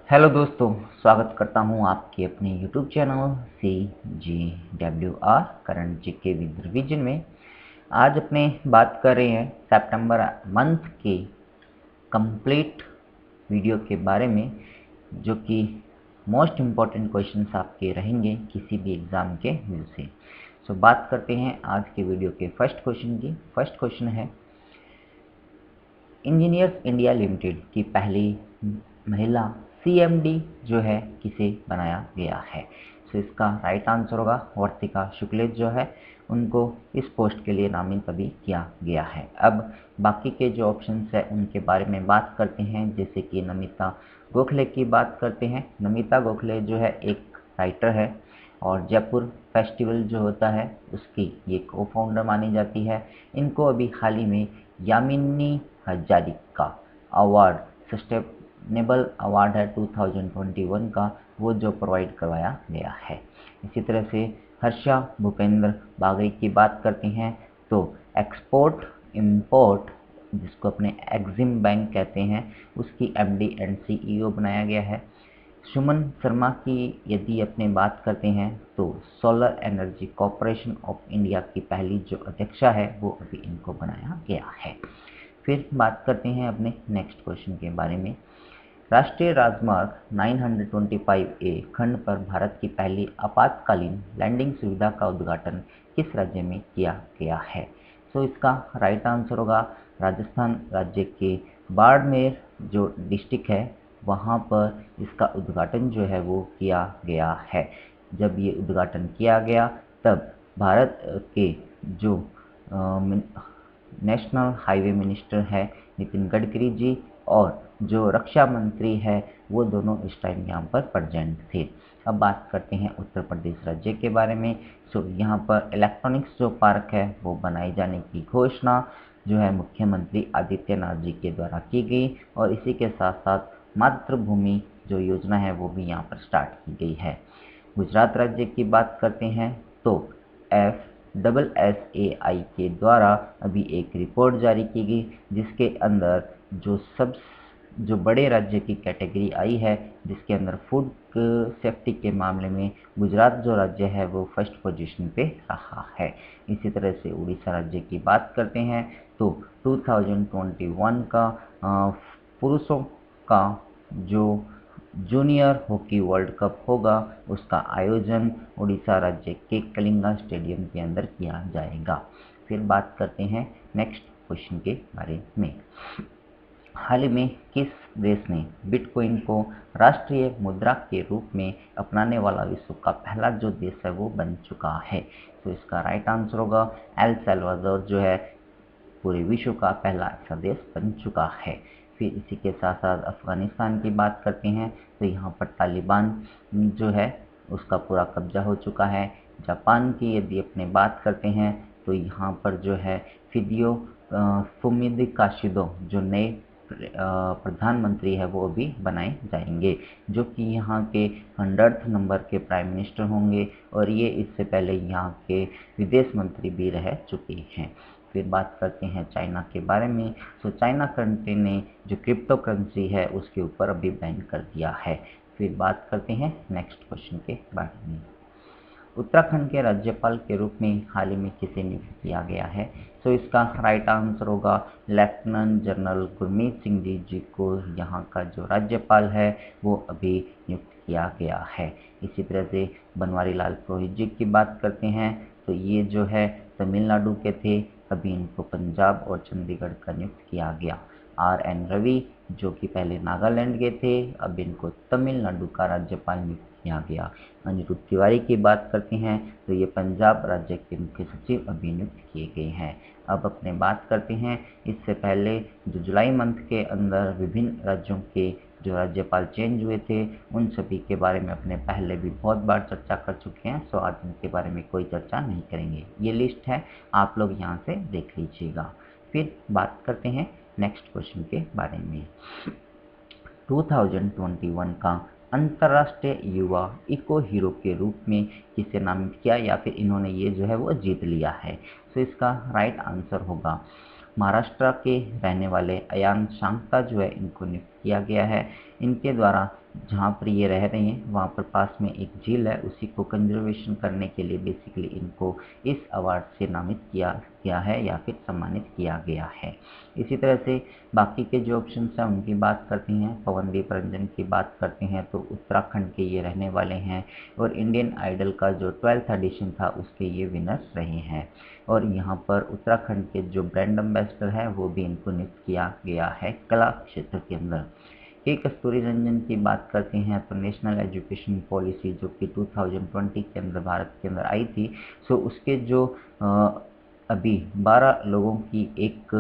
Hello दोस्तों, स्वागत करता हूं आपके अपने YouTube channel CGWR current GK with revision में। आज अपने बात कर रहे हैं सितंबर मंथ के कंप्लीट वीडियो के बारे में, जो कि मोस्ट इम्पॉर्टेंट क्वेश्चंस आपके रहेंगे किसी भी एग्ज़ाम के व्यू से। बात करते हैं आज के वीडियो के फर्स्ट क्वेश्चन की। फर्स्ट क्वेश्चन है, इंजीनियर्स इंडिया लिमिटेड की पहली महिला CMD जो है किसे बनाया गया है? इसका राइट आंसर होगा वर्तिका शुक्लेज जो है उनको इस पोस्ट के लिए नामित अभी किया गया है। अब बाकी के जो ऑप्शंस है उनके बारे में बात करते हैं, जैसे कि नमिता गोखले की बात करते हैं। नमिता गोखले जो है एक राइटर है और जयपुर फेस्टिवल जो होता है उसकी ये को फाउंडर मानी जाती है। इनको अभी हाल ही में Yamini Hazarika award, sustainable award है 2021 का, वो जो प्रोवाइड करवाया गया है। इसी तरह से हर्षा भूपेंद्र बागरी की बात करते हैं तो एक्सपोर्ट इंपोर्ट, जिसको अपने एग्जिम बैंक कहते हैं, उसकी MD एंड CEO बनाया गया है। सुमन शर्मा की यदि अपने बात करते हैं तो solar energy corporation of India की पहली जो अध्यक्षा है वो अभी इनको बनाया गया है। फिर बात करते हैं अपने नेक्स्ट क्वेश्चन के बारे में। राष्ट्रीय राजमार्ग 925A खंड पर भारत की पहली आपातकालीन लैंडिंग सुविधा का उद्घाटन किस राज्य में किया गया है? इसका राइट आंसर होगा राजस्थान राज्य के बाड़मेर जो डिस्ट्रिक्ट है वहाँ पर इसका उद्घाटन जो है वो किया गया है। जब ये उद्घाटन किया गया तब भारत के जो नेशनल हाईवे मिनिस्टर है नितिन गडकरी जी और जो रक्षा मंत्री है वो दोनों इस टाइम यहाँ पर प्रेजेंट थे। अब बात करते हैं उत्तर प्रदेश राज्य के बारे में। यहाँ पर इलेक्ट्रॉनिक्स जो पार्क है वो बनाए जाने की घोषणा जो है मुख्यमंत्री आदित्यनाथ जी के द्वारा की गई और इसी के साथ साथ मातृभूमि जो योजना है वो भी यहाँ पर स्टार्ट की गई है। गुजरात राज्य की बात करते हैं तो FSSAI के द्वारा अभी एक रिपोर्ट जारी की गई जिसके अंदर जो बड़े राज्य की कैटेगरी आई है, जिसके अंदर फूड सेफ्टी के मामले में गुजरात जो राज्य है वो फर्स्ट पोजीशन पे रहा है। इसी तरह से उड़ीसा राज्य की बात करते हैं तो 2021 का पुरुषों का जो जूनियर हॉकी वर्ल्ड कप होगा उसका आयोजन उड़ीसा राज्य के कलिंगा स्टेडियम के अंदर किया जाएगा। फिर बात करते हैं नेक्स्ट क्वेश्चन के बारे में। हाल ही में किस देश ने बिटकॉइन को राष्ट्रीय मुद्रा के रूप में अपनाने वाला विश्व का पहला जो देश है वो बन चुका है? इसका राइट आंसर होगा एल सल्वाडोर जो है पूरे विश्व का पहला ऐसा देश बन चुका है। फिर इसी के साथ साथ अफगानिस्तान की बात करते हैं तो यहाँ पर तालिबान जो है उसका पूरा कब्जा हो चुका है। जापान की यदि अपने बात करते हैं तो यहाँ पर जो है फिदियो फुमिदी काशिदो जो नए प्रधानमंत्री है वो भी बनाए जाएंगे, जो कि यहाँ के 100th नंबर के प्राइम मिनिस्टर होंगे और ये इससे पहले यहाँ के विदेश मंत्री भी रह चुके हैं। फिर बात करते हैं चाइना के बारे में। चाइना कंट्री ने जो क्रिप्टो करेंसी है उसके ऊपर अभी बैन कर दिया है। फिर बात करते हैं नेक्स्ट क्वेश्चन के बारे में। उत्तराखंड के राज्यपाल के रूप में हाल ही में किसे नियुक्त किया गया है? इसका राइट आंसर होगा लेफ्टिनेंट जनरल गुरमीत सिंह जी को यहाँ का जो राज्यपाल है वो अभी नियुक्त किया गया है। इसी तरह से बनवारी लाल पुरोहित जी की बात करते हैं तो ये जो है तमिलनाडु के थे, अभी इनको पंजाब और चंडीगढ़ का नियुक्त किया गया। RN रवि जो कि पहले नागालैंड के थे, अब इनको तमिलनाडु का राज्यपाल नियुक्त किया गया। अनिरुद्ध तिवारी की बात करते हैं तो ये पंजाब राज्य के मुख्य सचिव अभी नियुक्त किए गए हैं। अब अपने बात करते हैं इससे पहले जो जुलाई मंथ के अंदर विभिन्न राज्यों के जो राज्यपाल चेंज हुए थे उन सभी के बारे में अपने पहले भी बहुत बार चर्चा कर चुके हैं। आज इनके बारे में कोई चर्चा नहीं करेंगे। ये लिस्ट है, आप लोग यहाँ से देख लीजिएगा। फिर बात करते हैं नेक्स्ट क्वेश्चन के बारे में। 2021 का अंतर्राष्ट्रीय युवा इको हीरो के रूप में किसे नामित किया या फिर इन्होंने ये जो है वो जीत लिया है? इसका राइट आंसर होगा महाराष्ट्र के रहने वाले अयान शांता जो है इनको नियुक्त किया गया है। इनके द्वारा जहाँ पर ये रह रहे हैं वहाँ पर पास में एक झील है, उसी को कंजर्वेशन करने के लिए बेसिकली इनको इस अवार्ड से नामित किया गया है या फिर सम्मानित किया गया है। इसी तरह से बाकी के जो ऑप्शन हैं उनकी बात करते हैं। पवनदीप रंजन की बात करते हैं तो उत्तराखंड के ये रहने वाले हैं और इंडियन आइडल का जो 12th एडिशन था उसके ये विनर रहे हैं। और यहाँ पर उत्तराखंड के जो ब्रांड एम्बेसडर है वो भी इनको नियुक्त किया गया है कला क्षेत्र के अंदर। के कस्तूरी रंजन की बात करते हैं तो नेशनल एजुकेशन पॉलिसी जो कि 2020 के अंदर भारत के अंदर आई थी, सो उसके जो अभी 12 लोगों की एक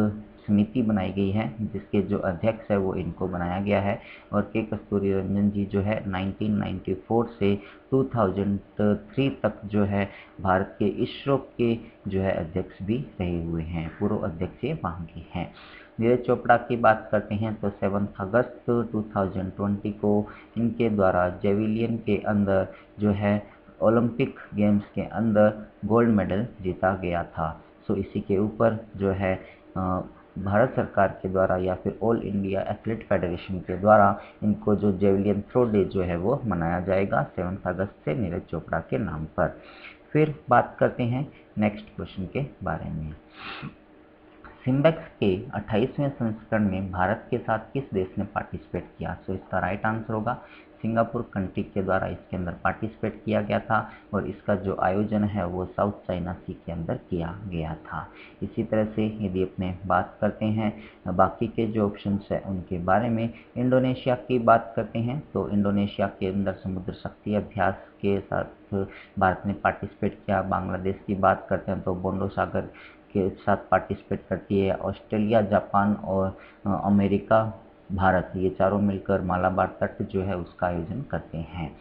समिति बनाई गई है जिसके जो अध्यक्ष है वो इनको बनाया गया है। और के कस्तूरी रंजन जी जो है 1994 से 2003 तक जो है भारत के इसरो के जो है अध्यक्ष भी रहे हुए हैं, पूर्व अध्यक्ष ये वहाँ के हैं। नीरज चोपड़ा की बात करते हैं तो 7 अगस्त 2020 को इनके द्वारा जेविलियन के अंदर जो है ओलंपिक गेम्स के अंदर गोल्ड मेडल जीता गया था। सो इसी के ऊपर जो है भारत सरकार के द्वारा या फिर ऑल इंडिया एथलीट फेडरेशन के द्वारा इनको जो जेवलियन थ्रो डे जो है वो मनाया जाएगा 7 अगस्त से नीरज चोपड़ा के नाम पर। फिर बात करते हैं नेक्स्ट क्वेश्चन के बारे में। सिम्बेक्स के 28वें संस्करण में भारत के साथ किस देश ने पार्टिसिपेट किया? सो इसका राइट आंसर होगा सिंगापुर कंट्री के द्वारा इसके अंदर पार्टिसिपेट किया गया था और इसका जो आयोजन है वो साउथ चाइना सी के अंदर किया गया था। इसी तरह से यदि अपने बात करते हैं बाकी के जो ऑप्शंस हैं उनके बारे में, इंडोनेशिया की बात करते हैं तो इंडोनेशिया के अंदर समुद्र शक्ति अभ्यास के साथ भारत ने पार्टिसिपेट किया। बांग्लादेश की बात करते हैं तो बोंडो सागर के साथ पार्टिसिपेट करती है। ऑस्ट्रेलिया, जापान और अमेरिका, भारत ये चारों मिलकर मालाबार तट जो है उसका आयोजन करते हैं।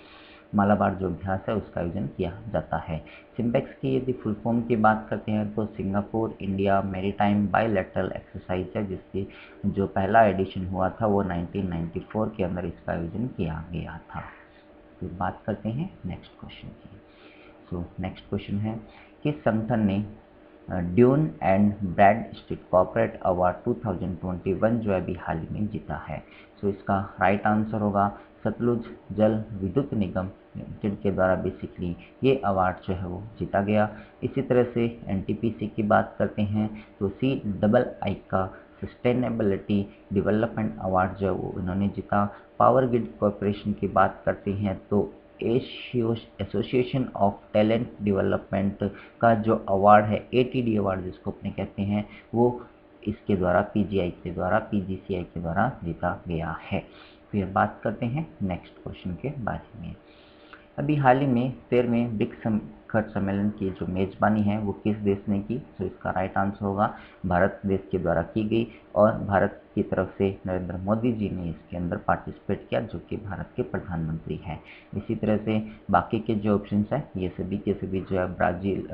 मालाबार जो अभ्यास है उसका आयोजन किया जाता है। सिम्बेक्स की यदि फुल फॉर्म की बात करते हैं तो Singapore India maritime bilateral exercise है, जिसकी जो पहला एडिशन हुआ था वो 1994 के अंदर इसका आयोजन किया गया था। फिर बात करते हैं नेक्स्ट क्वेश्चन की। सो नेक्स्ट क्वेश्चन है किस संगठन ने Dun and Bradstreet corporate award 2021 जो अभी हाल ही में जीता है? सो इसका राइट आंसर होगा सतलुज जल विद्युत निगम लिमिटेड के द्वारा बेसिकली ये अवार्ड जो है वो जीता गया। इसी तरह से एनटीपीसी की बात करते हैं तो CII का सस्टेनेबिलिटी डेवलपमेंट अवार्ड जो है वो इन्होंने जीता। पावर ग्रिड कॉरपोरेशन की बात करते हैं तो एसोसिएशन ऑफ टैलेंट डेवलपमेंट का जो अवार्ड है ATD अवार्ड जिसको अपने कहते हैं वो इसके द्वारा PGCI के द्वारा जीता गया है। फिर बात करते हैं नेक्स्ट क्वेश्चन के बारे में। अभी हाल ही में 13वें ब्रिक्स शिखर सम्मेलन की जो मेज़बानी है वो किस देश ने की? तो इसका राइट आंसर होगा भारत देश के द्वारा की गई और भारत की तरफ से नरेंद्र मोदी जी ने इसके अंदर पार्टिसिपेट किया जो कि भारत के प्रधानमंत्री हैं। इसी तरह से बाकी के जो ऑप्शन हैं ये सभी के सभी जो है ब्राज़ील,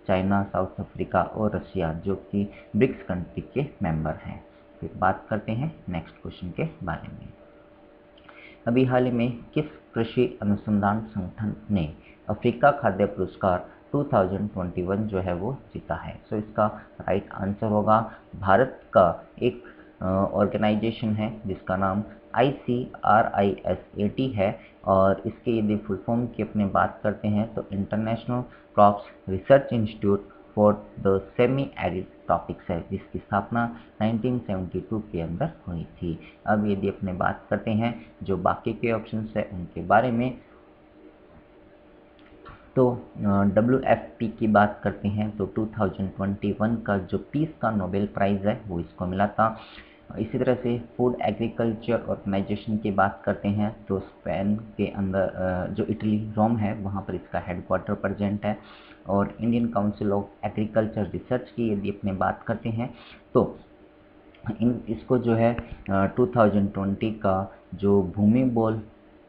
चाइना, साउथ अफ्रीका और रशिया जो कि ब्रिक्स कंट्री के मेंबर हैं। फिर बात करते हैं नेक्स्ट क्वेश्चन के बारे में। अभी हाल ही में किस कृषि अनुसंधान संगठन ने अफ्रीका खाद्य पुरस्कार 2021 जो है वो जीता है? सो इसका राइट आंसर होगा भारत का एक ऑर्गेनाइजेशन है जिसका नाम ICRISAT है और इसके यदि फुल फॉर्म की अपने बात करते हैं तो international crops research institute for the semi arid topics है, जिसकी स्थापना 1972 के अंदर हुई थी। अब यदि अपने बात करते हैं जो बाकी के ऑप्शंस है उनके बारे में तो WFP की बात करते हैं तो 2021 का जो पीस का नोबेल प्राइज़ है वो इसको मिला था। इसी तरह से फूड एग्रीकल्चर ऑर्गेनाइजेशन की बात करते हैं तो स्पेन के अंदर जो इटली रोम है वहाँ पर इसका हेडक्वार्टर प्रेजेंट है। और Indian council of agriculture research की यदि अपने बात करते हैं तो इसको जो है 2020 का जो भूमि बोल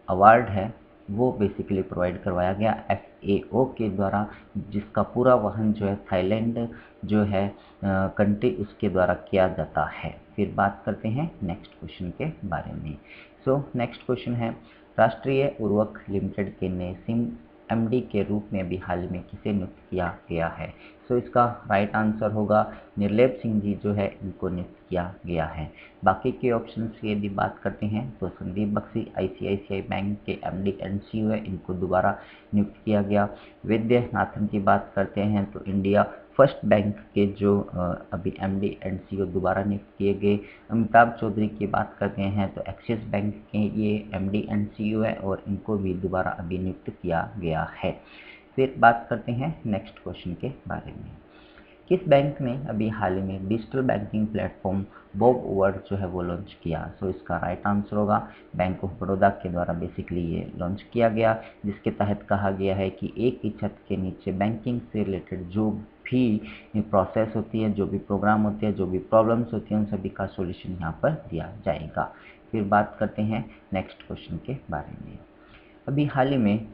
अवार्ड है वो बेसिकली प्रोवाइड करवाया गया FAO के द्वारा, जिसका पूरा वहन जो है थाईलैंड जो है कंट्री उसके द्वारा किया जाता है। फिर बात करते हैं नेक्स्ट क्वेश्चन के बारे में। सो नेक्स्ट क्वेश्चन है राष्ट्रीय उर्वरक लिमिटेड के नए MD के रूप में भी हाल में किसे नियुक्त किया गया है? सो इसका राइट आंसर होगा निर्लेप सिंह जी जो है इनको नियुक्त किया गया है। बाकी के ऑप्शंस की यदि बात करते हैं तो संदीप बख्शी आईसीआईसीआई बैंक के एमडी एंड सीईओ है, इनको दोबारा नियुक्त किया गया। वैद्यनाथन की बात करते हैं तो इंडिया फर्स्ट बैंक के जो अभी एमडी एंड सीईओ दोबारा नियुक्त किए गए। अमिताभ चौधरी की बात करते हैं तो एक्सिस बैंक के ये एमडी एंड सीईओ है और इनको भी दोबारा अभी नियुक्त किया गया है। फिर बात करते हैं नेक्स्ट क्वेश्चन के बारे में। किस बैंक ने अभी हाल ही में digital banking platform Bob word जो है वो लॉन्च किया? सो इसका राइट आंसर होगा बैंक ऑफ बड़ौदा के द्वारा बेसिकली ये लॉन्च किया गया, जिसके तहत कहा गया है कि एक ही छत के नीचे बैंकिंग से रिलेटेड जो भी प्रोसेस होती है, जो भी प्रोग्राम होते हैं, जो भी प्रॉब्लम्स होती हैं, उन सभी का सॉल्यूशन यहाँ पर दिया जाएगा। फिर बात करते हैं नेक्स्ट क्वेश्चन के बारे में। अभी हाल ही में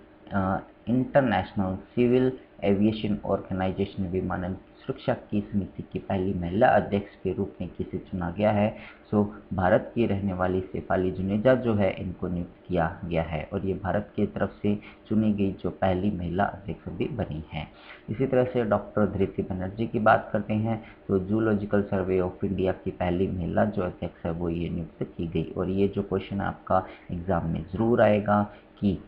इंटरनेशनल सिविल एविएशन ऑर्गेनाइजेशन विमानन सुरक्षा की समिति की पहली महिला अध्यक्ष के रूप में किसे चुना गया है? सो भारत की रहने वाली शेफाली जुनेजा जो है इनको नियुक्त किया गया है और ये भारत की तरफ से चुनी गई जो पहली महिला अध्यक्ष भी बनी है। इसी तरह से डॉक्टर धृति बनर्जी की बात करते हैं तो जूलॉजिकल सर्वे ऑफ इंडिया की पहली महिला जो अध्यक्ष है वो ये नियुक्त की गई। और ये जो क्वेश्चन आपका एग्जाम में ज़रूर आएगा कि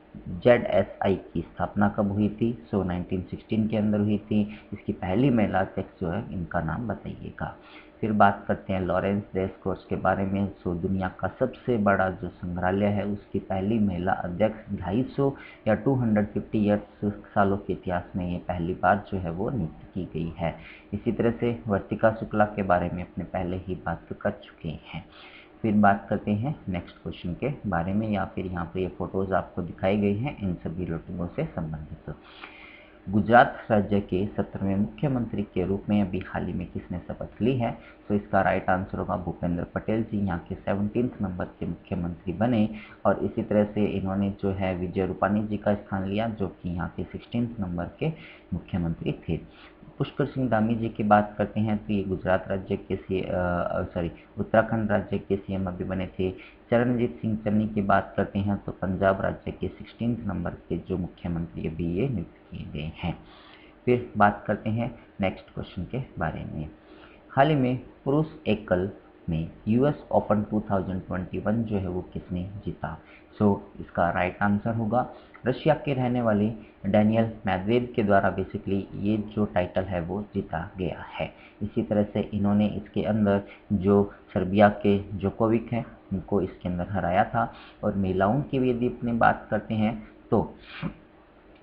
ZSI की स्थापना कब हुई थी? सो 1916 के अंदर हुई थी। इसकी पहली महिला अध्यक्ष जो है इनका नाम बताइएगा। फिर बात करते हैं लॉरेंस रेस कोर्स के बारे में। सो दुनिया का सबसे बड़ा जो संग्रहालय है उसकी पहली महिला अध्यक्ष 250 या 250 ईयर्स सालों के इतिहास में ये पहली बार जो है वो नियुक्त की गई है। इसी तरह से वर्तिका शुक्ला के बारे में अपने पहले ही बात कर चुके हैं। फिर बात करते हैं नेक्स्ट क्वेश्चन के बारे में, या फिर यहाँ पे ये फोटोज आपको दिखाई गई हैं इन सभी लोगों से संबंधित। गुजरात राज्य के 17वें मुख्यमंत्री के रूप में अभी हाल ही में किसने शपथ ली है? तो इसका राइट आंसर होगा भूपेंद्र पटेल जी, यहाँ के 17th नंबर के मुख्यमंत्री बने। और इसी तरह से इन्होंने जो है विजय रूपानी जी का स्थान लिया जो कि यहाँ के 16th नंबर के मुख्यमंत्री थे। पुष्कर सिंह धामी जी की बात करते हैं तो ये गुजरात राज्य के उत्तराखंड राज्य के सीएम अभी बने थे। चरणजीत सिंह चन्नी की बात करते हैं तो पंजाब राज्य के 16th नंबर के जो मुख्यमंत्री अभी ये नियुक्त किए गए हैं। फिर बात करते हैं नेक्स्ट क्वेश्चन के बारे में। हाल ही में पुरुष एकल में यूएस ओपन 2021 जो है वो किसने जीता? सो इसका राइट आंसर होगा रशिया के रहने वाले डैनियल मेदवेदेव के द्वारा बेसिकली ये जो टाइटल है वो जीता गया है। इसी तरह से इन्होंने इसके अंदर जो सर्बिया के जोकोविक हैं उनको इसके अंदर हराया था। और महिलाओं की भी यदि अपनी बात करते हैं तो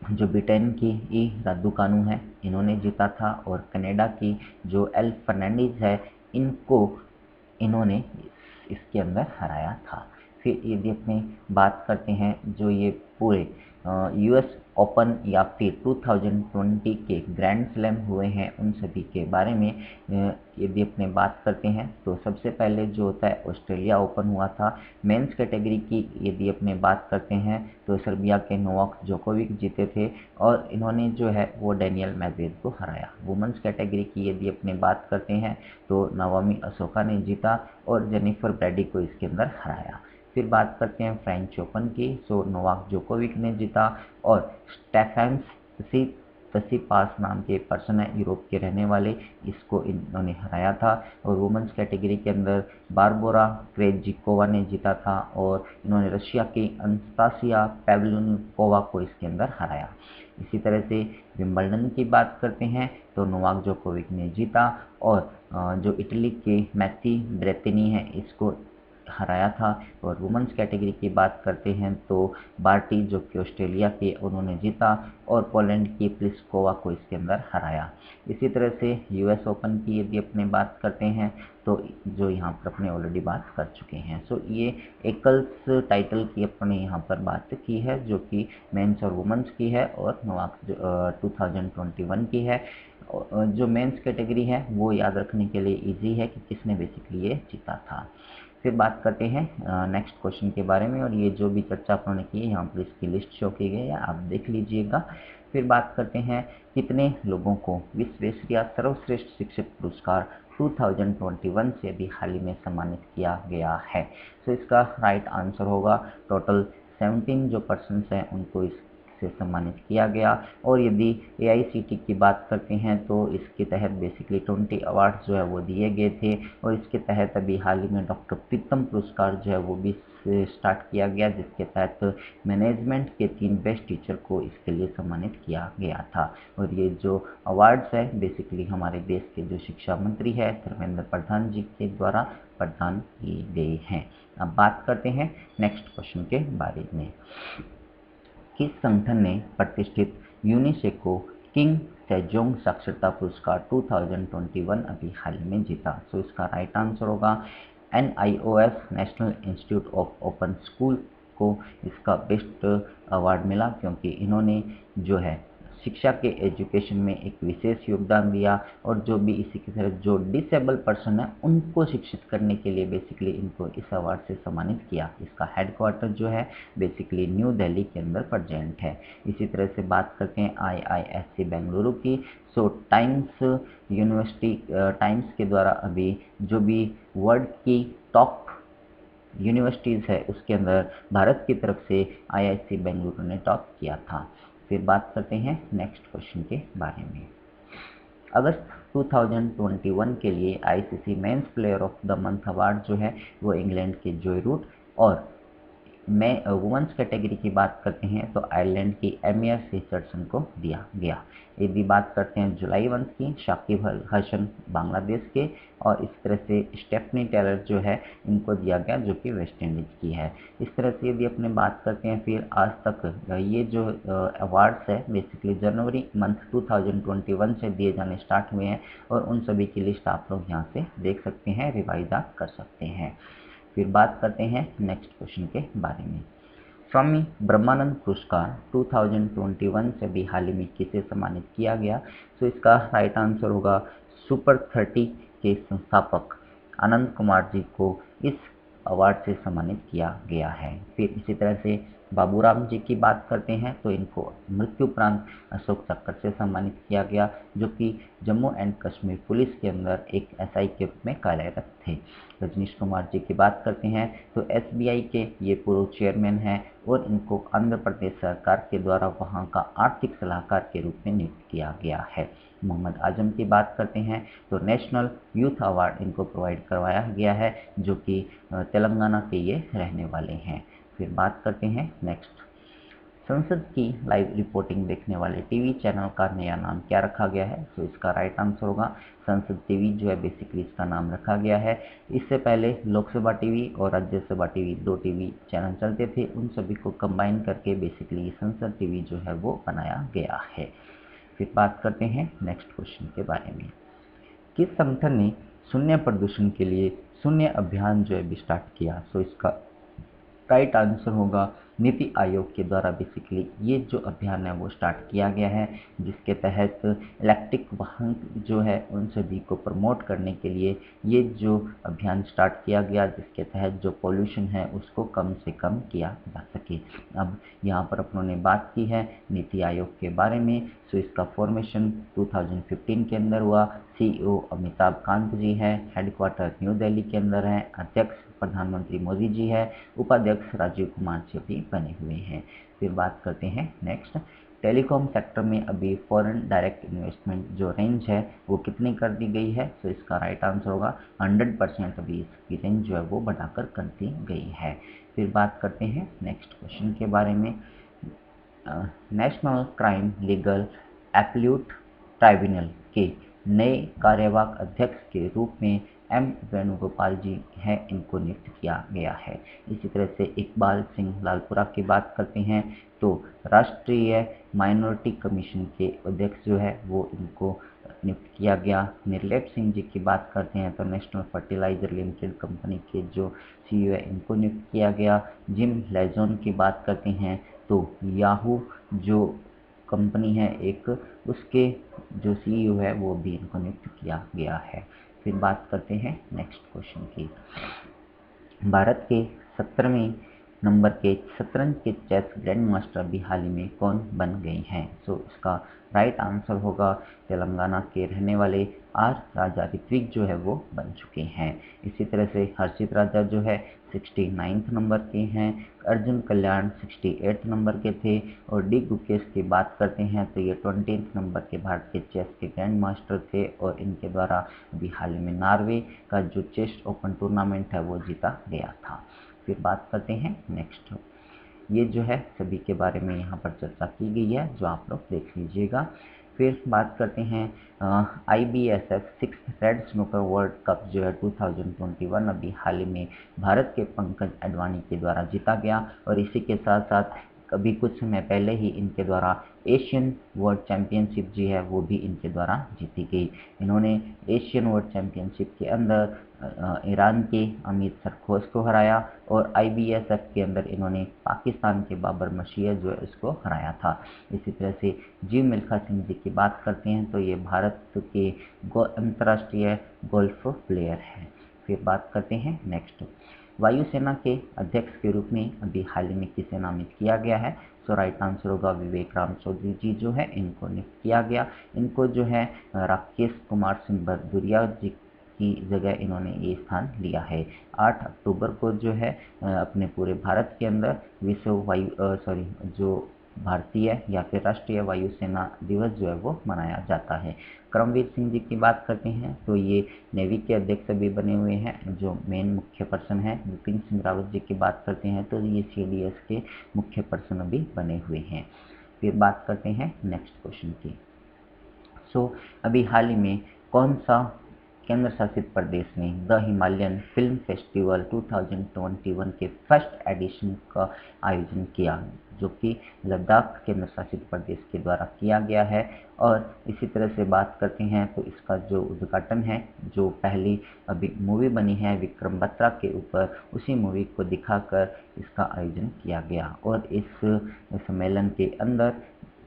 जो ब्रिटेन की ई रादुकानु है इन्होंने जीता था और कनाडा की जो एल फर्नांडीज है इन्होंने इसके अंदर हराया था। फिर यदि अपनी बात करते हैं जो ये पूरे यूएस ओपन या फिर 2020 के ग्रैंड स्लैम हुए हैं उन सभी के बारे में यदि अपने बात करते हैं तो सबसे पहले जो होता है ऑस्ट्रेलिया ओपन हुआ था। मेंस कैटेगरी की यदि अपने बात करते हैं तो सर्बिया के नोवाक जोकोविक जीते थे और इन्होंने जो है वो डैनियल मेदवेदेव को हराया। वुमेंस कैटेगरी की यदि अपने बात करते हैं तो नाओमी ओसाका ने जीता और जेनिफर ब्रैडी को इसके अंदर हराया। फिर बात करते हैं फ्रेंच ओपन की। सो नोवाक जोकोविक ने जीता और स्टेफेनस सिसिपास नाम के पर्सन है यूरोप के रहने वाले, इसको इन्होंने हराया था। और वुमेंस कैटेगरी के अंदर बारबोरा क्रेजिकोवा ने जीता था और इन्होंने रशिया की अनस्तासिया पैवलियोनकोवा को इसके अंदर हराया। इसी तरह से विंबलडन की बात करते हैं तो नोवाक जोकोविक ने जीता और जो इटली के मैथी ब्रेतिनी है इसको हराया था। और वुमेंस कैटेगरी की बात करते हैं तो बार्टी जो कि ऑस्ट्रेलिया के उन्होंने जीता और पोलैंड की प्लिस्कोवा को इसके अंदर हराया। इसी तरह से यूएस ओपन की यदि अपने बात करते हैं तो जो यहाँ पर अपने ऑलरेडी बात कर चुके हैं। सो ये एकल्स टाइटल की अपने यहाँ पर बात की है जो कि मेंस और वुमेंस की है और नोवाक 2021 की है। जो मेंस कैटेगरी है वो याद रखने के लिए इजी है कि किसने बेसिकली ये जीता था। फिर बात करते हैं नेक्स्ट क्वेश्चन के बारे में और ये जो भी चर्चा आपने की है यहाँ पर इसकी लिस्ट शो की गई है, आप देख लीजिएगा। फिर बात करते हैं कितने लोगों को विश्वेश्वरैया सर्वश्रेष्ठ शिक्षक पुरस्कार 2021 से अभी हाल ही में सम्मानित किया गया है? तो इसका राइट आंसर होगा टोटल 17 जो पर्सन्स हैं उनको इस से सम्मानित किया गया। और यदि AICTE की बात करते हैं तो इसके तहत बेसिकली 20 अवार्ड्स जो है वो दिए गए थे। और इसके तहत अभी हाल ही में डॉक्टर प्रीतम पुरस्कार जो है वो भी स्टार्ट किया गया, जिसके तहत मैनेजमेंट के 3 बेस्ट टीचर को इसके लिए सम्मानित किया गया था। और ये जो अवार्ड्स है बेसिकली हमारे देश के जो शिक्षा मंत्री है धर्मेंद्र प्रधान जी के द्वारा प्रदान किए गए हैं। अब बात करते हैं नेक्स्ट क्वेश्चन के बारे में। किस संगठन ने प्रतिष्ठित यूनिसेको किंग सेजोंग साक्षरता पुरस्कार 2021 अभी हाल में जीता? सो इसका राइट आंसर होगा NIOS national institute of open school को इसका बेस्ट अवार्ड मिला, क्योंकि इन्होंने जो है शिक्षा के एजुकेशन में एक विशेष योगदान दिया। और जो भी इसी की तरह जो डिसेबल पर्सन है उनको शिक्षित करने के लिए बेसिकली इनको इस अवार्ड से सम्मानित किया। इसका हेडक्वार्टर जो है बेसिकली न्यू दिल्ली के अंदर प्रेजेंट है। इसी तरह से बात करते हैं IISc बेंगलुरु की। सो टाइम्स यूनिवर्सिटी टाइम्स के द्वारा अभी जो भी वर्ल्ड की टॉप यूनिवर्सिटीज़ है उसके अंदर भारत की तरफ से IISc बेंगलुरु ने टॉप किया था। फिर बात करते हैं नेक्स्ट क्वेश्चन के बारे में। अगस्त 2021 के लिए ICC men's player of the month award जो है वो इंग्लैंड के जोय रूट, और वुमेंस कैटेगरी की बात करते हैं तो आयरलैंड की एमिया रिचर्डसन को दिया गया। यदि बात करते हैं जुलाई मंथ की, शाकिब अल हसन बांग्लादेश के, और इस तरह से स्टेफनी टेलर जो है इनको दिया गया जो कि वेस्ट इंडीज की है। इस तरह से यदि अपने बात करते हैं फिर आज तक ये जो अवार्ड्स है बेसिकली जनवरी मंथ 2021 से दिए जाने स्टार्ट हुए हैं, और उन सभी की लिस्ट आप लोग यहाँ से देख सकते हैं, रिवाइज आप कर सकते हैं। फिर बात करते हैं नेक्स्ट क्वेश्चन के बारे में। स्वामी ब्रह्मानंद पुरस्कार 2021 से भी हाल ही में किसे सम्मानित किया गया? तो इसका राइट आंसर होगा सुपर 30 के संस्थापक आनंद कुमार जी को इस अवार्ड से सम्मानित किया गया है। फिर इसी तरह से बाबूराम जी की बात करते हैं तो इनको मृत्युपरांत अशोक चक्र से सम्मानित किया गया, जो कि जम्मू एंड कश्मीर पुलिस के अंदर एक SI के रूप में कार्यरत थे। रजनीश कुमार जी की बात करते हैं तो SBI के ये पूर्व चेयरमैन हैं, और इनको आंध्र प्रदेश सरकार के द्वारा वहाँ का आर्थिक सलाहकार के रूप में नियुक्त किया गया है। मोहम्मद आजम की बात करते हैं तो नेशनल यूथ अवार्ड इनको प्रोवाइड करवाया गया है, जो कि तेलंगाना के ये रहने वाले हैं। फिर बात करते हैं नेक्स्ट। संसद की लाइव रिपोर्टिंग देखने वाले टीवी चैनल का नया नाम क्या रखा गया है? तो इसका राइट आंसर होगा संसद टीवी जो है बेसिकली इसका नाम रखा गया है। इससे पहले लोकसभा टीवी और राज्यसभा टीवी 2 टीवी चैनल चलते थे, उन सभी को कंबाइन करके बेसिकली संसद टीवी जो है वो बनाया गया है। फिर बात करते हैं नेक्स्ट क्वेश्चन के बारे में। किस संगठन ने शून्य प्रदूषण के लिए शून्य अभियान जो है स्टार्ट किया? सो इसका राइट आंसर होगा नीति आयोग के द्वारा बेसिकली ये जो अभियान है वो स्टार्ट किया गया है, जिसके तहत इलेक्ट्रिक वाहन जो है उन सभी को प्रमोट करने के लिए ये जो अभियान स्टार्ट किया गया, जिसके तहत जो पोल्यूशन है उसको कम से कम किया जा सके। अब यहाँ पर अपनों ने बात की है नीति आयोग के बारे में। सो इसका फॉर्मेशन 2015 के अंदर हुआ। CEO अमिताभ कांत जी हैं, हेडक्वार्टर न्यू दिल्ली के अंदर है, अध्यक्ष प्रधानमंत्री मोदी जी है, उपाध्यक्ष राजीव कुमार जी भी बने हुए हैं। फिर बात करते हैं नेक्स्ट। टेलीकॉम सेक्टर में अभी फॉरेन डायरेक्ट इन्वेस्टमेंट जो रेंज है वो कितनी कर दी गई है? तो इसका राइट आंसर होगा 100% अभी इसकी रेंज जो है वो बढ़ाकर कर दी गई है। फिर बात करते हैं नेक्स्ट क्वेश्चन के बारे में। National crime legal appellate tribunal के नए कार्यवाहक अध्यक्ष के रूप में M वेणुगोपाल जी हैं, इनको नियुक्त किया गया है। इसी तरह से इकबाल सिंह लालपुरा की बात करते हैं तो राष्ट्रीय माइनॉरिटी कमीशन के अध्यक्ष जो है वो इनको नियुक्त किया गया। निर्लेप सिंह जी की बात करते हैं तो नेशनल फर्टिलाइजर लिमिटेड कंपनी के जो CEO है इनको नियुक्त किया गया। जिम लेजोन की बात करते हैं तो याहू जो कंपनी है एक, उसके जो CEO है वो भी इनको नियुक्त किया गया है। फिर बात करते हैं नेक्स्ट क्वेश्चन की। भारत के 17वें नंबर के शतरंज के चेस ग्रैंड मास्टर अभी हाल ही में कौन बन गए हैं? सो इसका राइट आंसर होगा तेलंगाना के रहने वाले आर राजा ऋत्विक जो है वो बन चुके हैं। इसी तरह से हर्षित राजा जो है 69 नंबर के हैं, अर्जुन कल्याण 68 नंबर के थे, और डी गुकेश की बात करते हैं तो ये 20 नंबर के भारत के चेस के ग्रैंड मास्टर थे, और इनके द्वारा अभी हाल ही में नॉर्वे का जो चेस ओपन टूर्नामेंट है वो जीता गया था। फिर बात करते हैं नेक्स्ट। ये जो है सभी के बारे में यहाँ पर चर्चा की गई है, जो आप लोग देख लीजिएगा। फिर बात करते हैं IBSF 6th red snooker world cup जो है 2021 अभी हाल ही में भारत के पंकज अडवाणी के द्वारा जीता गया, और इसी के साथ साथ अभी कुछ समय पहले ही इनके द्वारा एशियन वर्ल्ड चैम्पियनशिप जी है वो भी इनके द्वारा जीती गई। इन्होंने एशियन वर्ल्ड चैम्पियनशिप के अंदर ईरान के अमित सरखोज को हराया, और IBSF के अंदर इन्होंने पाकिस्तान के बाबर मशीह जो है इसको हराया था। इसी तरह से जीव मिल्खा सिंह जी की बात करते हैं तो ये भारत के अंतर्राष्ट्रीय गोल्फ प्लेयर हैं। फिर बात करते हैं नेक्स्ट। वायुसेना के अध्यक्ष के रूप में अभी हाल ही में किसे नामित किया गया है? सो राइट आंसर होगा विवेक राम चौधरी जी जो है इनको नियुक्त किया गया। इनको जो है राकेश कुमार सिंह भदौरिया जी की जगह इन्होंने ये स्थान लिया है। 8 अक्टूबर को जो है अपने पूरे भारत के अंदर जो भारतीय या फिर राष्ट्रीय वायुसेना दिवस जो है वो मनाया जाता है। करमवीर सिंह जी की बात करते हैं तो ये नेवी के अध्यक्ष भी बने हुए हैं, जो मेन मुख्य पर्सन है। विपिन सिंह रावत जी की बात करते हैं तो ये CDS के मुख्य पर्सन भी बने हुए हैं। फिर बात करते हैं नेक्स्ट क्वेश्चन की। अभी हाल ही में कौन सा केंद्र शासित प्रदेश ने द हिमालयन फिल्म फेस्टिवल 2021 के फर्स्ट एडिशन का आयोजन किया, जो कि लद्दाख केंद्र शासित प्रदेश के द्वारा किया गया है। और इसी तरह से बात करते हैं तो इसका जो उद्घाटन है, जो पहली अभी मूवी बनी है विक्रम बत्रा के ऊपर, उसी मूवी को दिखाकर इसका आयोजन किया गया। और इस सम्मेलन के अंदर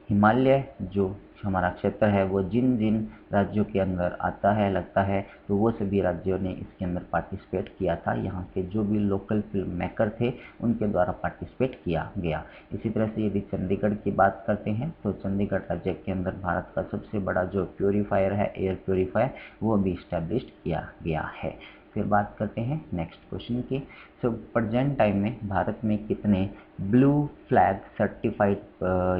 हिमालय जो हमारा क्षेत्र है वो जिन जिन राज्यों के अंदर आता है लगता है, तो वो सभी राज्यों ने इसके अंदर पार्टिसिपेट किया था। यहाँ के जो भी लोकल फिल्म मेकर थे उनके द्वारा पार्टिसिपेट किया गया। इसी तरह से यदि चंडीगढ़ की बात करते हैं तो चंडीगढ़ राज्य के अंदर भारत का सबसे बड़ा जो प्योरीफायर है, एयर प्योरीफायर, वो भी इस्टेब्लिश किया गया है। फिर बात करते हैं नेक्स्ट क्वेश्चन की। प्रेजेंट टाइम में भारत में कितने ब्लू फ्लैग सर्टिफाइड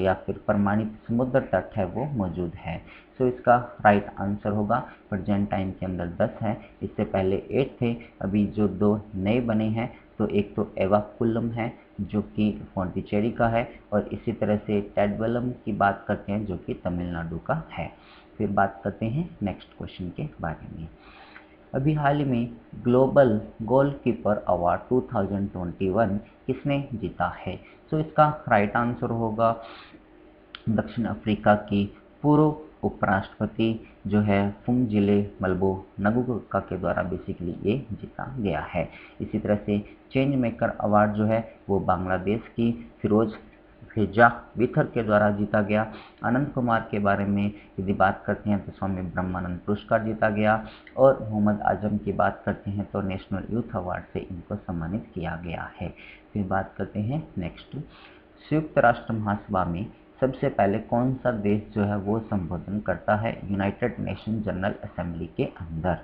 या फिर प्रमाणित समुद्र तट है वो मौजूद है? इसका राइट आंसर होगा प्रेजेंट टाइम के अंदर 10 है। इससे पहले 8 थे, अभी जो 2 नए बने हैं तो एक तो एवाकुलम है जो कि पौंडीचेरी का है, और इसी तरह से टेडवलम की बात करते हैं जो कि तमिलनाडु का है। फिर बात करते हैं नेक्स्ट क्वेश्चन के बारे में। अभी हाल ही में ग्लोबल गोलकीपर अवार्ड 2021 किसने जीता है? इसका राइट आंसर होगा दक्षिण अफ्रीका की पूर्व उपराष्ट्रपति जो है फुमजिले मल्बो नगुका के द्वारा बेसिकली ये जीता गया है। इसी तरह से चेंज मेकर अवार्ड जो है वो बांग्लादेश की फिरोज फेजा विथर के द्वारा जीता गया। अनंत कुमार के बारे में यदि बात करते हैं तो स्वामी ब्रह्मानंद पुरस्कार जीता गया, और मोहम्मद आजम की बात करते हैं तो नेशनल यूथ अवार्ड से इनको सम्मानित किया गया है। फिर बात करते हैं नेक्स्ट। संयुक्त राष्ट्र महासभा में सबसे पहले कौन सा देश जो है वो संबोधन करता है यूनाइटेड नेशन जनरल असेंबली के अंदर?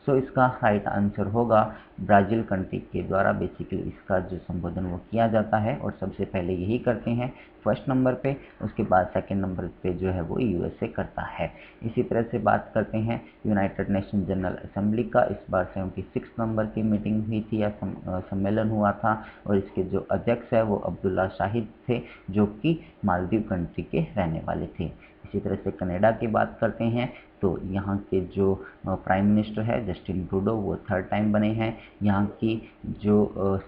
इसका राइट आंसर होगा ब्राज़ील कंट्री के द्वारा बेसिकली इसका जो संबोधन वो किया जाता है, और सबसे पहले यही करते हैं फर्स्ट नंबर पे, उसके बाद सेकंड नंबर पे जो है वो USA करता है। इसी तरह से बात करते हैं यूनाइटेड नेशन जनरल असेंबली का, इस बार 76 नंबर की मीटिंग हुई थी या सम्मेलन हुआ था, और इसके जो अध्यक्ष है वो अब्दुल्ला शाहिद थे जो कि मालदीव कंट्री के रहने वाले थे। इसी तरह से कनाडा की बात करते हैं तो यहाँ के जो प्राइम मिनिस्टर है जस्टिन ट्रूडो वो 3rd टाइम बने हैं। यहाँ की जो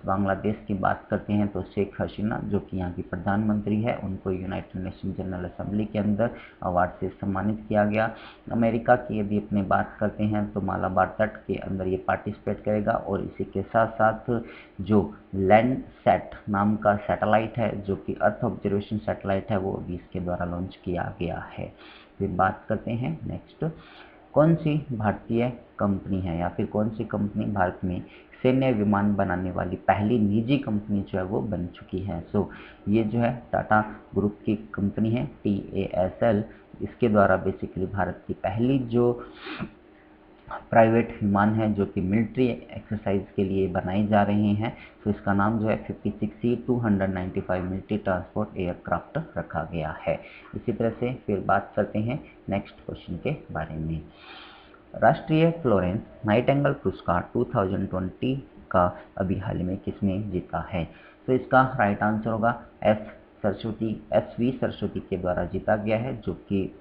बांग्लादेश की बात करते हैं तो शेख हसीना जो कि यहाँ की प्रधानमंत्री है, उनको यूनाइटेड नेशन जनरल असेंबली के अंदर अवार्ड से सम्मानित किया गया। अमेरिका की यदि अपनी बात करते हैं तो मालाबार तट के अंदर ये पार्टिसिपेट करेगा, और इसी के साथ साथ जो लैंडसैट नाम का सैटेलाइट है जो कि अर्थ ऑब्जर्वेशन सैटेलाइट है वो भी इसके द्वारा लॉन्च किया गया है। फिर बात करते हैं नेक्स्ट। कौन सी भारतीय कंपनी है या फिर कौन सी कंपनी भारत में सैन्य विमान बनाने वाली पहली निजी कंपनी जो है वो बन चुकी है। सो ये जो है टाटा ग्रुप की कंपनी है TASL, इसके द्वारा बेसिकली भारत की पहली जो प्राइवेट विमान है जो कि मिलिट्री एक्सरसाइज के लिए बनाई जा रही हैं। तो इसका नाम जो है 56C-295 मिलिट्री ट्रांसपोर्ट एयरक्राफ्ट रखा गया है। इसी तरह से फिर बात करते हैं नेक्स्ट क्वेश्चन के बारे में। राष्ट्रीय फ्लोरेंस नाइटिंगेल पुरस्कार 2020 का अभी हाल में किसने जीता है? तो इसका राइट आंसर होगा SV सरस्वती के द्वारा जीता गया है, जो कि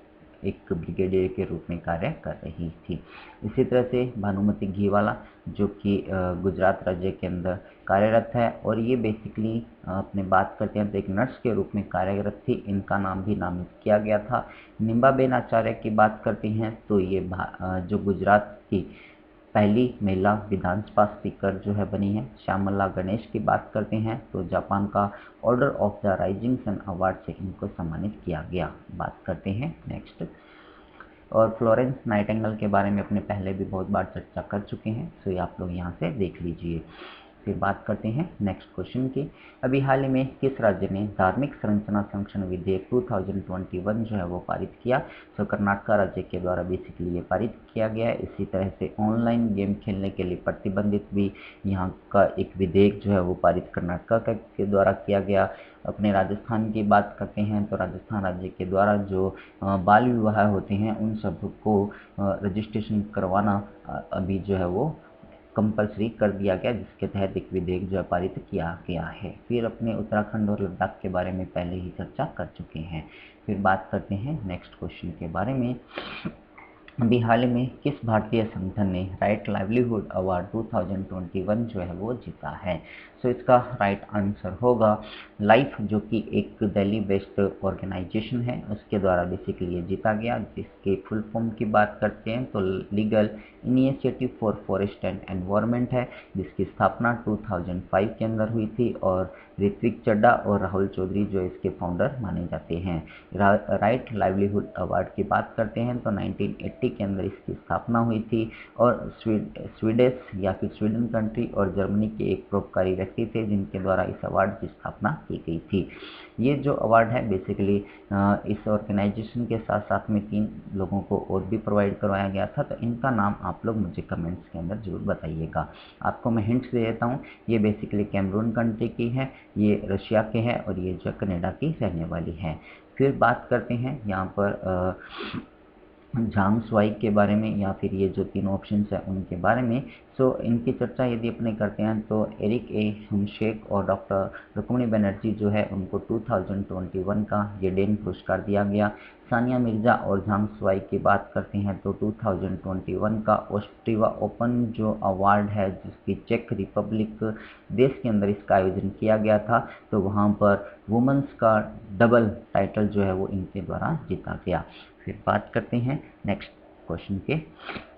एक ब्रिगेडियर के रूप में कार्य कर रही थी। इसी तरह से भानुमति घीवाला जो कि गुजरात राज्य के अंदर कार्यरत है, और ये बेसिकली अपने बात करते हैं तो एक नर्स के रूप में कार्यरत थी। इनका नाम भी नामित किया गया था। निम्बाबेन आचार्य की बात करते हैं तो ये जो गुजरात की पहली महिला विधानसभा स्पीकर जो है बनी है। श्यामला गणेश की बात करते हैं तो जापान का order of the rising sun award से इनको सम्मानित किया गया। बात करते हैं नेक्स्ट। और फ्लोरेंस नाइटिंगेल के बारे में अपने पहले भी बहुत बार चर्चा कर चुके हैं, तो ये आप लोग यहाँ से देख लीजिए। फिर बात करते हैं नेक्स्ट क्वेश्चन की। अभी हाल ही में किस राज्य ने धार्मिक संरचना संरक्षण विधेयक 2021 जो है वो पारित किया? तो कर्नाटक राज्य के द्वारा बेसिकली ये पारित किया गया है। इसी तरह से ऑनलाइन गेम खेलने के लिए प्रतिबंधित भी यहाँ का एक विधेयक जो है वो पारित कर्नाटक के द्वारा किया गया। अपने राजस्थान की बात करते हैं तो राजस्थान राज्य के द्वारा जो बाल विवाह होते हैं उन सब को रजिस्ट्रेशन करवाना अभी जो है वो कंपलसरी कर दिया गया, जिसके तहत एक विधेयक जो है पारित किया गया है। फिर अपने उत्तराखंड और लद्दाख के बारे में पहले ही चर्चा कर चुके हैं। फिर बात करते हैं नेक्स्ट क्वेश्चन के बारे में। अभी हाल में किस भारतीय संगठन ने राइट लाइवलीहुड अवार्ड 2021 जो है वो जीता है? सो इसका राइट आंसर होगा लाइफ, जो कि एक दिल्ली बेस्ड ऑर्गेनाइजेशन है, उसके द्वारा बेसिकली ये जीता गया। जिसके फुल फॉर्म की बात करते हैं तो legal initiative for forest and environment है, जिसकी स्थापना 2005 के अंदर हुई थी। और ऋत्विक चड्डा और राहुल चौधरी जो इसके फाउंडर माने जाते हैं। राइट लाइवलीहुड अवार्ड की बात करते हैं तो 1980 के अंदर इसकी स्थापना हुई थी। और स्वीडिश या फिर स्वीडन कंट्री और जर्मनी के एक परोपकारी व्यक्ति थे जिनके द्वारा इस अवार्ड की स्थापना की गई थी। ये जो अवार्ड है बेसिकली इस ऑर्गेनाइजेशन के साथ साथ में 3 लोगों को और भी प्रोवाइड करवाया गया था। तो इनका नाम आप लोग मुझे कमेंट्स के अंदर जरूर बताइएगा। आपको मैं हिंट्स दे देता हूँ। ये बेसिकली कैमरून कंट्री की है, ये रशिया के हैं, और ये जो कनाडा की रहने वाली है। फिर बात करते हैं यहाँ पर झांग स्वाई के बारे में, या फिर ये जो 3 ऑप्शंस हैं उनके बारे में। सो इनकी चर्चा यदि अपने करते हैं तो एरिक ए हमशेक और डॉक्टर रुक्मिणी बनर्जी जो है उनको 2021 का येडेन पुरस्कार दिया गया। सानिया मिर्जा और झांग स्वाई की बात करते हैं तो 2021 का ऑस्ट्रेवा ओपन जो अवार्ड है, जिसकी चेक रिपब्लिक देश के अंदर इसका आयोजन किया गया था, तो वहाँ पर वुमेंस का डबल टाइटल जो है वो इनके द्वारा जीता गया। फिर बात करते हैं नेक्स्ट क्वेश्चन के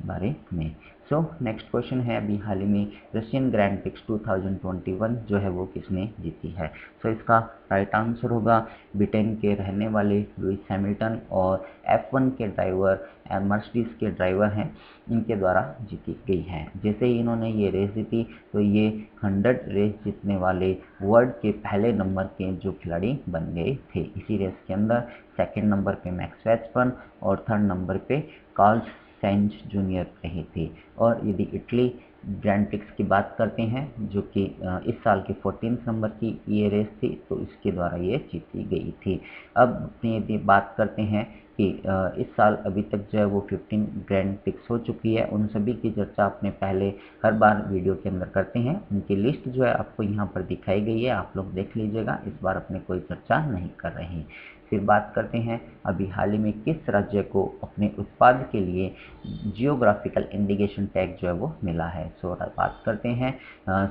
बारे में। सो नेक्स्ट क्वेश्चन है अभी हाल ही में रशियन ग्रैंड प्रिक्स 2021 जो है वो किसने जीती है? सो इसका राइट आंसर होगा ब्रिटेन के रहने वाले लुइस हैमिल्टन, और F1 के ड्राइवर मर्सिडीज के ड्राइवर हैं, इनके द्वारा जीती गई है। जैसे ही इन्होंने ये रेस जीती तो ये 100 रेस जीतने वाले वर्ल्ड के पहले नंबर के जो खिलाड़ी बन गए थे। इसी रेस के अंदर सेकंड नंबर पे मैक्स वर्स्टेपन और थर्ड नंबर पे कार्लोस साइंज जूनियर रहे थे। और यदि इटली ग्रैंड प्रिक्स की बात करते हैं जो कि इस साल के 14 नंबर की ये रेस थी, तो इसके द्वारा ये जीती गई थी। अब यदि बात करते हैं कि इस साल अभी तक जो है वो 15 ग्रैंड प्रिक्स हो चुकी है, उन सभी की चर्चा अपने पहले हर बार वीडियो के अंदर करते हैं। उनकी लिस्ट जो है आपको यहाँ पर दिखाई गई है, आप लोग देख लीजिएगा। इस बार अपने कोई चर्चा नहीं कर रहे हैं। फिर बात करते हैं अभी हाल ही में किस राज्य को अपने उत्पाद के लिए जियोग्राफिकल इंडिकेशन टैग जो है वो मिला है। सो बात करते हैं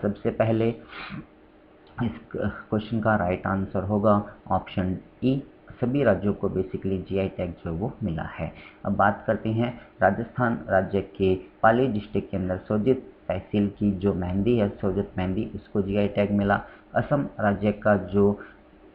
सबसे पहले इस क्वेश्चन का राइट आंसर होगा ऑप्शन ई, सभी राज्यों को बेसिकली जीआई टैग जो वो मिला है। अब बात करते हैं राजस्थान राज्य के पाली डिस्ट्रिक्ट के अंदर सोजित तहसील की जो मेहंदी है, सोजित मेहंदी, उसको जीआई टैग मिला। असम राज्य का जो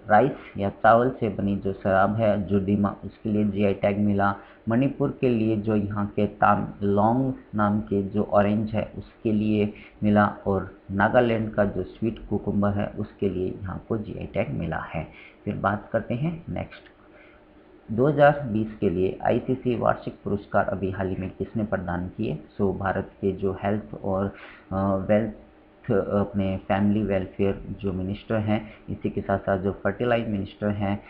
राइस या चावल से बनी जो शराब है जुडीमा, उसके लिए जीआई टैग मिला। मणिपुर के लिए जो यहाँ के तामलोंग नाम के जो ऑरेंज है उसके लिए मिला, और नागालैंड का जो स्वीट कुकुम्बर है उसके लिए यहाँ को जीआई टैग मिला है। फिर बात करते हैं नेक्स्ट 2020 के लिए आईसीसी वार्षिक पुरस्कार अभी हाल ही में किसने प्रदान किए। सो भारत के जो हेल्थ और वेल्थ अपने फैमिली वेलफेयर जो मिनिस्टर हैं, इसी के साथ साथ जो फर्टिलाइज मिनिस्टर हैं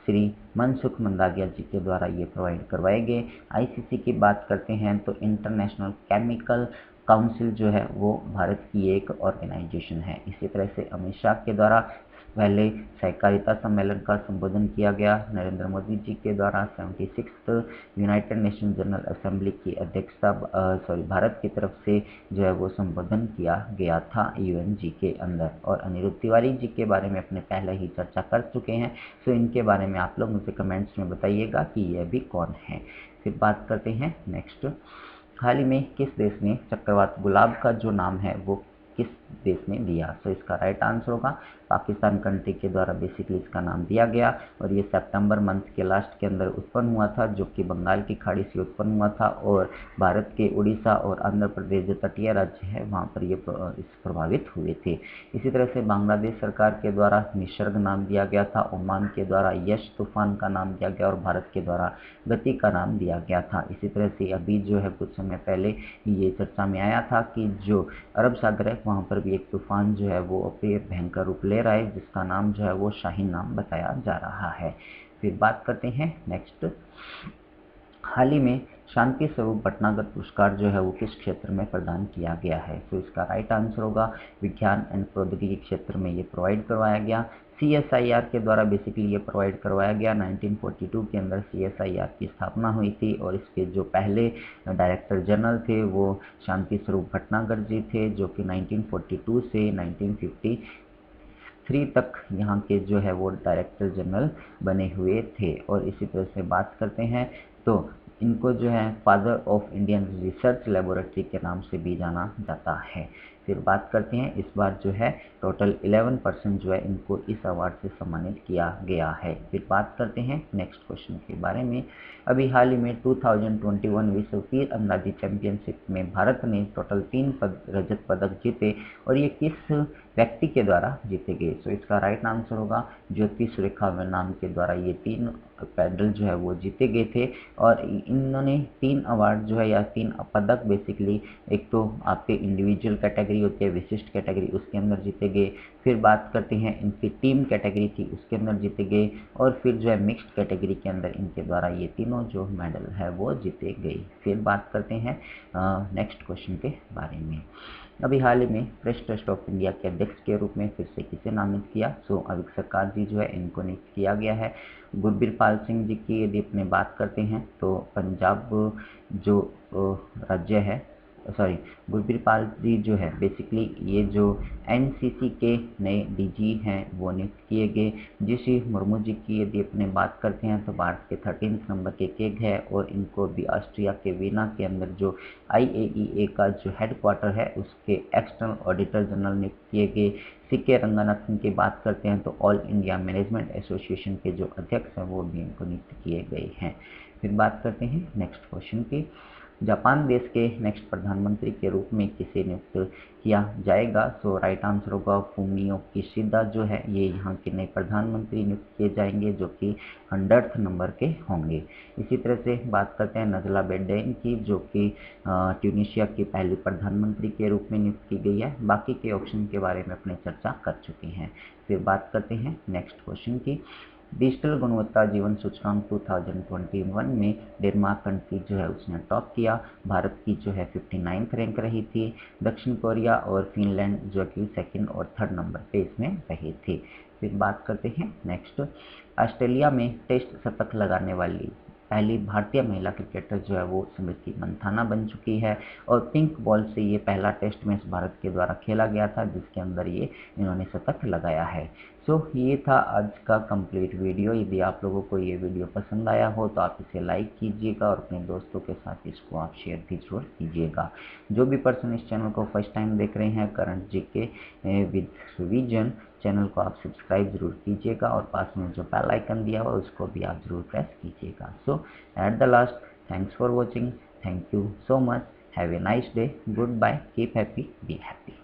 श्री मनसुख मंडाविया जी के द्वारा ये प्रोवाइड करवाए गए। आईसीसी की बात करते हैं तो इंटरनेशनल केमिकल काउंसिल जो है वो भारत की एक ऑर्गेनाइजेशन है। इसी तरह से अमित शाह के द्वारा पहले सहकारिता सम्मेलन का संबोधन किया गया। नरेंद्र मोदी जी के द्वारा 76 यूनाइटेड नेशन जनरल असेंबली की अध्यक्षता भारत की तरफ से जो है वो संबोधन किया गया था यूएनजी के अंदर। और अनिरुद्ध तिवारी जी के बारे में अपने पहले ही चर्चा कर चुके हैं, सो इनके बारे में आप लोग मुझे कमेंट्स में बताइएगा कि यह भी कौन है। फिर बात करते हैं नेक्स्ट, हाल ही में किस देश ने चक्रवात गुलाब का जो नाम है वो किस देश ने दिया। तो इसका राइट आंसर होगा पाकिस्तान कंट्री के द्वारा बेसिकली इसका नाम दिया गया, और ये सितंबर मंथ के लास्ट के अंदर उत्पन्न हुआ था, जो कि बंगाल की खाड़ी से उत्पन्न हुआ था, और भारत के उड़ीसा और आंध्र प्रदेश जो तटीय राज्य है वहाँ पर ये प्रभावित हुए थे। इसी तरह से बांग्लादेश सरकार के द्वारा निसर्ग नाम दिया गया था, ओमान के द्वारा यश तूफान का नाम दिया गया, और भारत के द्वारा गति का नाम दिया गया था। इसी तरह से अभी जो है कुछ समय पहले ये चर्चा में आया था कि जो अरब सागर है वहाँ पर भी एक तूफान जो है वो अपने भयंकर रूप ले रहा है, जिसका नाम जो है वो शाहीन नाम बताया जा रहा है। फिर बात करते हैं नेक्स्ट, हाल ही में शांति स्वरूप भटनागर पुरस्कार जो है वो किस क्षेत्र में प्रदान किया गया है। तो इसका राइट आंसर होगा विज्ञान एंड प्रौद्योगिकी क्षेत्र में ये प्रोवाइड करवाया गया। सीएसआईआर के द्वारा बेसिकली ये प्रोवाइड करवाया गया। 1942 के अंदर सीएसआईआर की स्थापना हुई थी, और इसके जो पहले डायरेक्टर जनरल थे वो शांति स्वरूप भटनागर जी थे, जो कि 1942 से 1953 तक यहाँ के जो है वो डायरेक्टर जनरल बने हुए थे। और इसी तरह से बात करते हैं तो इनको जो है father of Indian research laboratory के नाम से भी जाना जाता है। फिर बात करते हैं इस बार जो है टोटल 11% जो है इनको इस अवार्ड से सम्मानित किया गया है। फिर बात करते हैं नेक्स्ट क्वेश्चन के बारे में, अभी हाल ही में 2021 विश्व तीर अंदाजी चैंपियनशिप में भारत ने टोटल 3 रजत पदक जीते, और ये किस व्यक्ति के द्वारा जीते गए। तो इसका राइट आंसर होगा ज्योति सुरेखा नाम के द्वारा ये 3 मेडल जो है वो जीते गए थे। और इन्होंने 3 अवार्ड जो है या 3 पदक बेसिकली, एक तो आपके इंडिविजुअल कैटेगरी होती है विशिष्ट कैटेगरी, उसके अंदर जीते गए। फिर बात करते हैं इनकी टीम कैटेगरी थी उसके अंदर जीते गए, और फिर जो है मिक्स्ड कैटेगरी के अंदर इनके द्वारा ये तीनों जो मेडल है वो जीते गए। फिर बात करते हैं नेक्स्ट क्वेश्चन के बारे में, अभी हाल ही में प्रेस ट्रस्ट ऑफ इंडिया के अध्यक्ष के रूप में फिर से किसे नामित किया। सो अविक सरकार जी जो है इनको नियुक्त किया गया है। गुरबीर पाल सिंह जी की यदि अपने बात करते हैं तो पंजाब जो राज्य है, सॉरी गुरबीर पाल जी जो है बेसिकली ये जो एनसीसी के नए डीजी हैं वो नियुक्त किए गए। जीसी मुर्मू जी की यदि अपने बात करते हैं तो भारत के 13 नंबर के केग है, और इनको भी ऑस्ट्रिया के वीना के अंदर जो IAEA का जो हेडक्वार्टर है उसके एक्सटर्नल ऑडिटर जनरल नियुक्त किए गए। सीके रंगनाथन की बात करते हैं तो ऑल इंडिया मैनेजमेंट एसोसिएशन के जो अध्यक्ष हैं वो भी इनको नियुक्त किए गए हैं। फिर बात करते हैं नेक्स्ट क्वेश्चन की, जापान देश के नेक्स्ट प्रधानमंत्री के रूप में किसे नियुक्त किया जाएगा। सो राइट आंसर होगा फूमियो किशिदा जो है ये यहाँ के नए प्रधानमंत्री नियुक्त किए जाएंगे, जो कि 100th नंबर के होंगे। इसी तरह से बात करते हैं नजला बेडेन की, जो कि ट्यूनीशिया की पहली प्रधानमंत्री के रूप में नियुक्त की गई है। बाकी के ऑप्शन के बारे में अपने चर्चा कर चुके हैं। फिर बात करते हैं नेक्स्ट क्वेश्चन की, डिजिटल गुणवत्ता जीवन सूचकांक 2021 में डेनमार्क कंट्री जो है उसने टॉप किया। भारत की जो है 59th रैंक रही थी। दक्षिण कोरिया और फिनलैंड जो कि 2nd और 3rd नंबर पे इसमें रहे थे। फिर बात करते हैं नेक्स्ट, ऑस्ट्रेलिया में टेस्ट शतक लगाने वाली पहली भारतीय महिला क्रिकेटर जो है वो स्मृति मंथाना बन चुकी है, और पिंक बॉल से ये पहला टेस्ट मैच भारत के द्वारा खेला गया था जिसके अंदर ये इन्होंने शतक लगाया है। सो ये था आज का कंप्लीट वीडियो। यदि आप लोगों को ये वीडियो पसंद आया हो तो आप इसे लाइक कीजिएगा और अपने दोस्तों के साथ इसको आप शेयर भी जरूर कीजिएगा। जो भी पर्सन इस चैनल को फर्स्ट टाइम देख रहे हैं, current GK with revision channel को आप सब्सक्राइब जरूर कीजिएगा और पास में जो बेल आइकन दिया हुआ उसको भी आप जरूर प्रेस कीजिएगा। So at the last, thanks for watching, thank you so much, have a nice day, goodbye, keep happy, be happy.